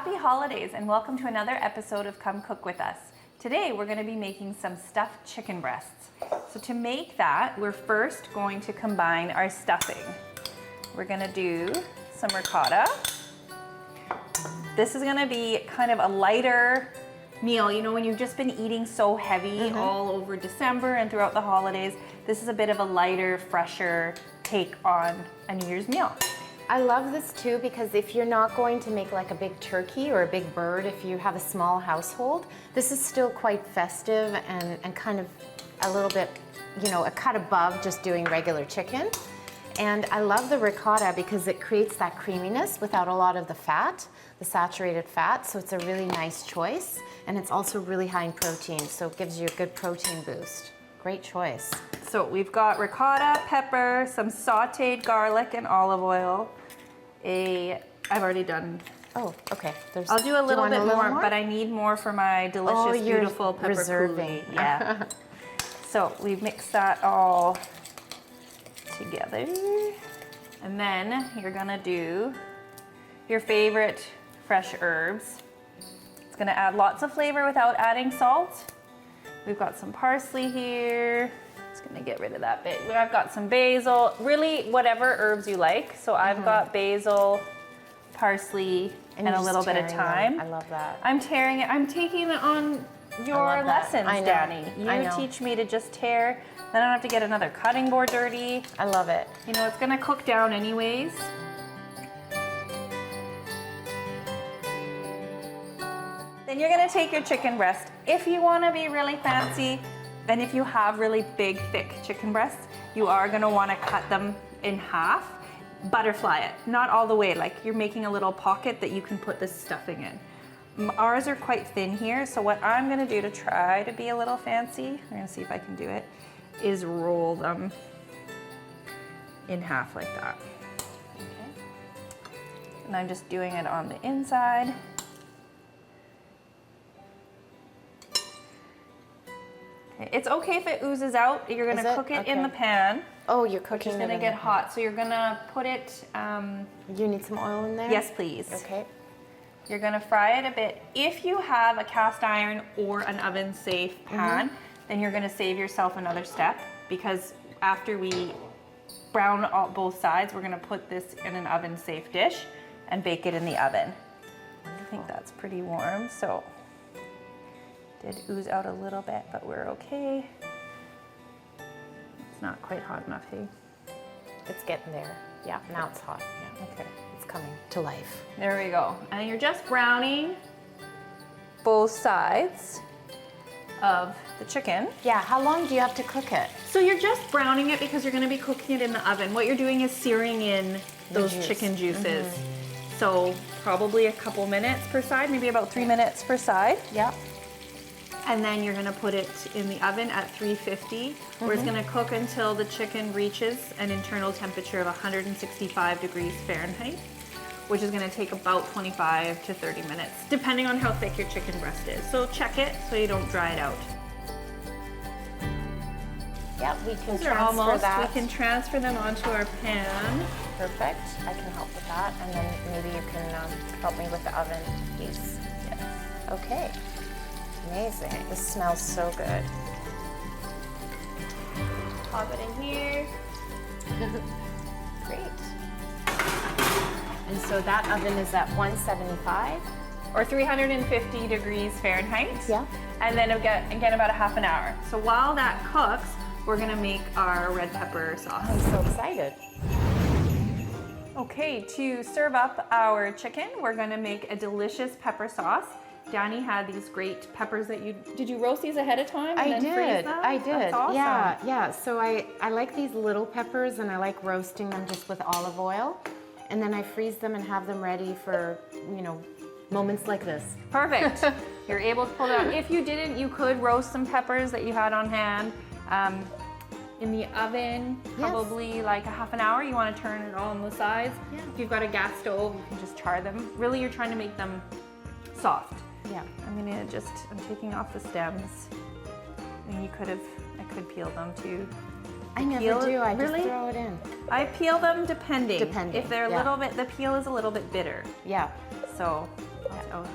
Happy holidays and welcome to another episode of Come Cook With Us. Today we're going to be making some stuffed chicken breasts. So to make that, we're first going to combine our stuffing. We're going to do some ricotta. This is going to be kind of a lighter meal. You know, when you've just been eating so heavy all over December and throughout the holidays, this is a bit of a lighter, fresher take on a New Year's meal. I love this too because if you're not going to make like a big turkey or a big bird, if you have a small household, this is still quite festive and kind of a little bit, you know, a cut above just doing regular chicken. And I love the ricotta because it creates that creaminess without a lot of the fat, the saturated fat, so it's a really nice choice. And it's also really high in protein, so it gives you a good protein boost. Great choice. So we've got ricotta, pepper, some sauteed garlic and olive oil. I've already done. Oh, okay. I'll do a little bit more, but I need more for my delicious, beautiful pepper reserving. coulis. Yeah. So we've mixed that all together. And then you're gonna do your favorite fresh herbs. It's gonna add lots of flavor without adding salt. We've got some parsley here. Just gonna get rid of that bit. I've got some basil, really whatever herbs you like. So I've got basil, parsley, and a little bit of thyme. I love that. I'm tearing it. I'm taking it on your lessons, Danny. You teach me to just tear. Then I don't have to get another cutting board dirty. I love it. You know, it's gonna cook down anyways. Then you're gonna take your chicken breast. If you wanna be really fancy, then if you have really big, thick chicken breasts, you are gonna wanna cut them in half, butterfly it, not all the way, like you're making a little pocket that you can put this stuffing in. Ours are quite thin here, so what I'm gonna do to try to be a little fancy, I'm gonna see if I can do it, is roll them in half like that. Okay. And I'm just doing it on the inside. It's okay if it oozes out. You're gonna cook it in the pan. Oh, you're cooking it. It's gonna get hot, so you're gonna put it. You need some oil in there? Yes, please. Okay. You're gonna fry it a bit. If you have a cast iron or an oven-safe pan, then you're gonna save yourself another step because after we brown both sides, we're gonna put this in an oven-safe dish and bake it in the oven. I think that's pretty warm, so. Did ooze out a little bit, but we're okay. It's not quite hot enough, hey? It's getting there. Yeah, now it's hot. Yeah. Okay. It's coming to life. There we go. And you're just browning both sides of the chicken. Yeah, how long do you have to cook it? So you're just browning it because you're gonna be cooking it in the oven. What you're doing is searing in those chicken juices. So probably a couple minutes per side, maybe about 3 minutes per side. Yeah. And then you're gonna put it in the oven at 350, where it's gonna cook until the chicken reaches an internal temperature of 165 degrees Fahrenheit, which is gonna take about 25 to 30 minutes, depending on how thick your chicken breast is. So check it so you don't dry it out. Yeah, we can transfer that. We can transfer them onto our pan. Perfect. I can help with that, and then maybe you can help me with the oven piece. Yes. Okay. Amazing. This smells so good. Pop it in here. Great. And so that oven is at 175? Or 350 degrees Fahrenheit. Yeah. And then again about a half an hour. So while that cooks, we're gonna make our red pepper sauce. I'm so excited. Okay, to serve up our chicken, we're gonna make a delicious pepper sauce. Danny had these great peppers that did you roast these ahead of time and then freeze them? I did. That's awesome. Yeah. So I like these little peppers and I like roasting them just with olive oil. And then I freeze them and have them ready for, you know, moments like this. Perfect. You're able to pull it out. If you didn't, you could roast some peppers that you had on hand. In the oven, probably like a half an hour. You want to turn it all on the sides. Yeah. If you've got a gas stove, you can just char them. Really, you're trying to make them soft. Yeah. I'm taking off the stems. I mean, I could peel them too. I never do, I just throw it in. I peel them depending. If they're a little bit, the peel is a little bit bitter. Yeah. So Oh,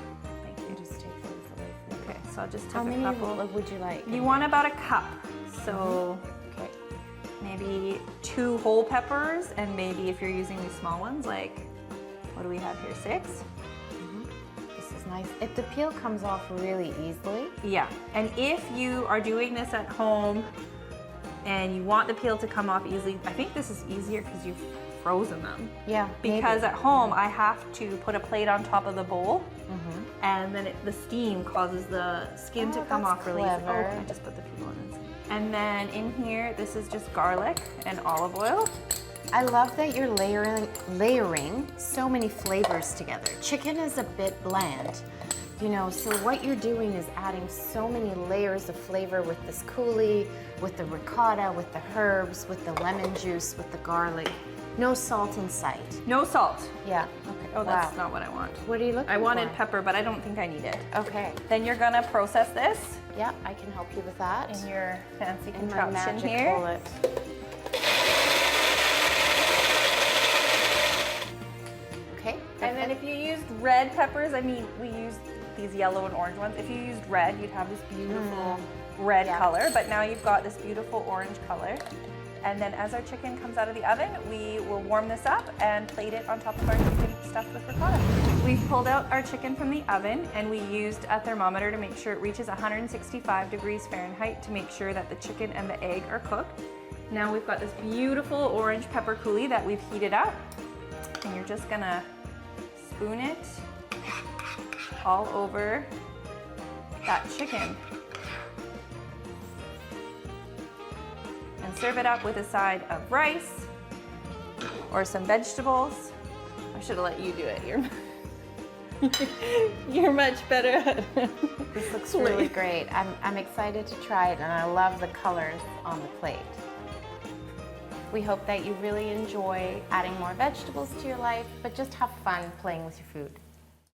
thank you. Just take these away from Okay, so I'll just take How a many couple. would you like? You want about a cup. So Okay. maybe 2 whole peppers, and maybe if you're using these small ones, like, what do we have here, 6? This is nice. If the peel comes off really easily. Yeah, and if you are doing this at home and you want the peel to come off easily, I think this is easier because you've frozen them. Yeah. Because maybe. at home, I have to put a plate on top of the bowl, and then the steam causes the skin to come that's off really easily. clever. Oh, I just put the peel in this. And then in here, this is just garlic and olive oil. I love that you're layering so many flavors together. Chicken is a bit bland, you know, so what you're doing is adding so many layers of flavor with this coulis, with the ricotta, with the herbs, with the lemon juice, with the garlic. No salt in sight. No salt. Yeah. Okay. Oh, that's not what I want. What are you looking for? I wanted pepper, but I don't think I need it. Okay. Then you're gonna process this Yeah, I can help you with that. in your fancy In my contraption magic here. bullet. Okay. And then if you used red peppers, I mean, we used these yellow and orange ones. If you used red, you'd have this beautiful red Yeah. color, but now you've got this beautiful orange color. And then as our chicken comes out of the oven, we will warm this up and plate it on top of our chicken stuffed with ricotta. We've pulled out our chicken from the oven, and we used a thermometer to make sure it reaches 165 degrees Fahrenheit to make sure that the chicken and the egg are cooked. Now we've got this beautiful orange pepper coulis that we've heated up, and you're just gonna spoon it all over that chicken. And serve it up with a side of rice or some vegetables. I should have let you do it. You're much better at it. This looks really great. I'm excited to try it, and I love the colors on the plate. We hope that you really enjoy adding more vegetables to your life, but just have fun playing with your food.